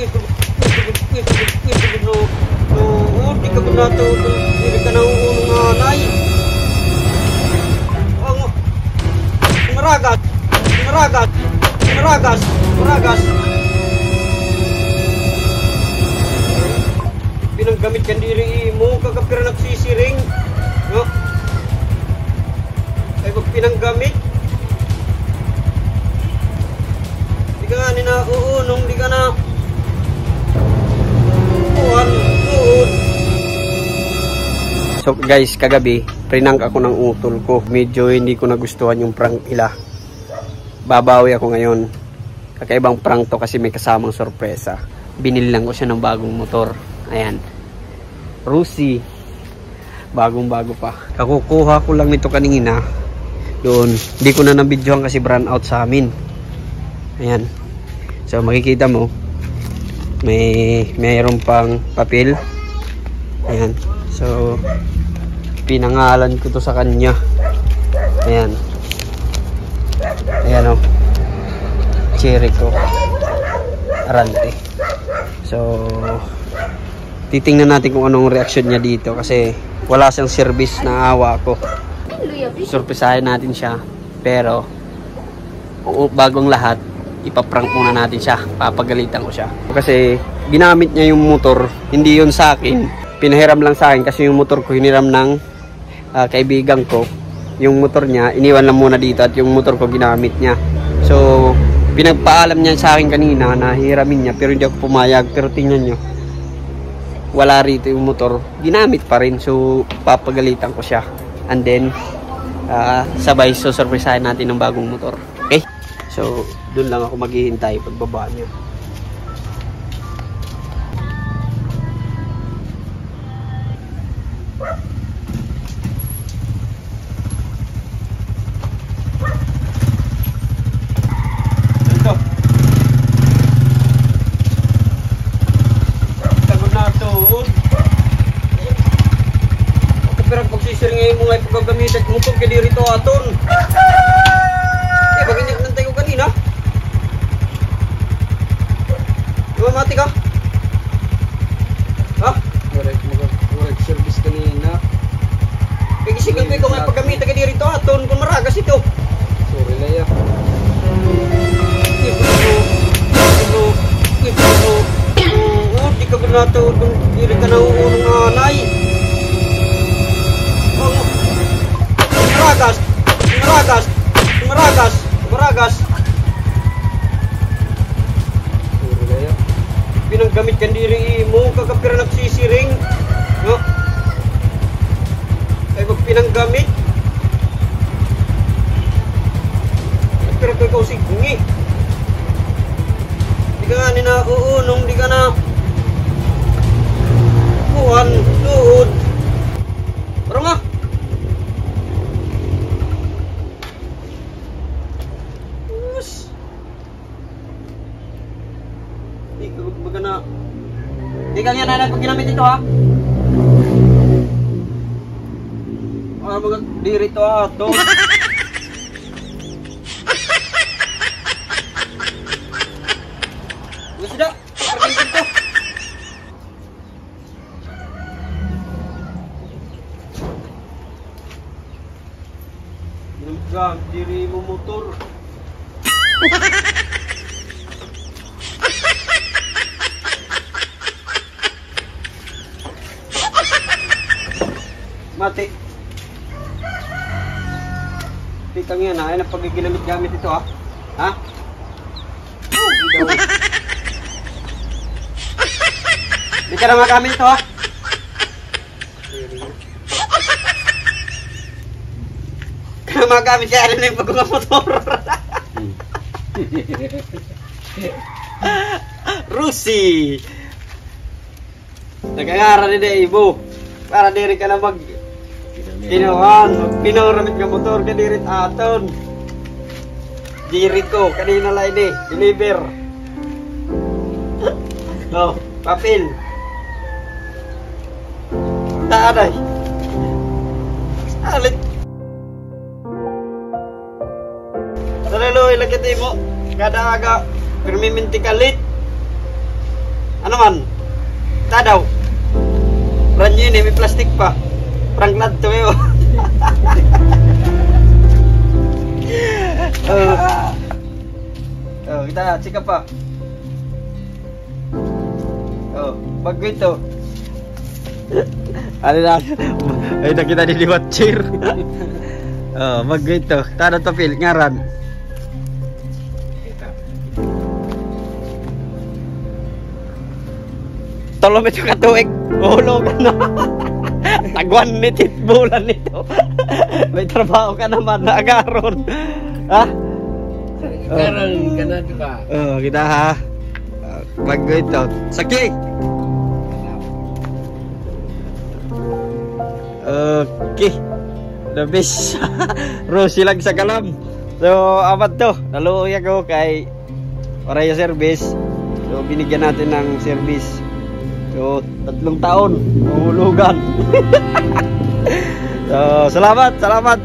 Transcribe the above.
No, di ka ba nato? Hindi ka na uunong anay. Maragas. Maragas. Maragas. Maragas. Pinanggamit kan diri mo kagapira nagsisiring. No? Ay pag pinanggamit. Di ka nga nina uunong, di ka na So guys, kagabi prank ako ng utol ko. Medyo hindi ko nagustuhan yung prank nila. Babawi ako ngayon. Kakaibang prank to kasi may kasamang sorpresa. Binili lang ko siya ng bagong motor. Ayan, Rusi. Bagong bago pa. Kakukuha ko lang nito kanina doon. Hindi ko na nabidyohan kasi brand out sa amin. Ayan. So makikita mo mayroon pang papel. Ayan. So pinangalan ko to sa kanya. Ayan. Ayan o. Cherry ko. Arante. So titingnan natin kung anong reaction niya dito kasi wala siyang service na awa ko. Surprisahin natin siya. Pero bagong lahat, ipaprank muna natin siya. Papagalitan ko siya. Kasi ginamit niya yung motor, hindi yun sa akin. Pinahiram lang sa akin kasi yung motor ko hiniram ng kaibigan ko. Yung motor niya, iniwan lang muna dito at yung motor ko ginamit niya. So, pinagpaalam niya sa akin kanina na hiramin niya pero hindi ako pumayag. Pero tingnan nyo, wala rito yung motor. Ginamit pa rin. So, papagalitan ko siya. And then, sabay surprisahin natin ng bagong motor. Okay? So, doon lang ako maghihintay pagbaba niya. Ito. Tagod na ito. Ako pero pagsisiringay mo ngayon pagkagamitan mo ito kaya rito aton. Bagay nantay ko kanina. Mati ka? Ha? Correct service kanina. Kagisigan ko ikaw may paggamit ka dito aton kung maragas ito. Sorry Laya. Di ka ba nato diri ka na uunong anay. Maragas. Maragas. Maragas. Maragas. Pinanggamit kan diri mo kagapira nagsisiring. No? Ay pag pinanggamit. Pero ko ikaw signgi. Di ka nga nina uunong, di ka na kuhan, tuod. Parang nga. Di ka nga nanay pag ginamit ito ha. Mga diri ito ha. Ito. Gusto na. Pagkakit ito. Ginamit diri mo motor. Mati. Tikang yan ha. Ay na pag-ginamit-gamit ito ha. Ha? Di ka na magamit ito ha. Ka na magamit kaya na yung pag-motor. Rusi. Nagkakara ni Ibo. Para diri ka na mag pinoramit ka motor ka dirit aton. Diri ko kanina lang ini deliver. No, papel. Taaday. Alit. Salalo ilagay mo kada aga permiminti kalit. Ano man? Tadaw. Brand new ini, may plastic pa. Prangklad to eh. Kita check up pa. Bago ito. Ano na? Ay, nakita ni watcher. Bago ito. Tano to Phil, ngaran. Tolong ito katuig. Hulog na. Tagwan ni titbulan nito. May trabaho ka naman na agaron. Ha? Agaron ka na, diba? Kita ha. Bago ito. Saki! Okay. The best. Rosie lang sa kalam. So, amat to. Naluoy ako kay Oraya Service. So, binigyan natin ng service. So, 3 taon. Mahulugan. So, salamat.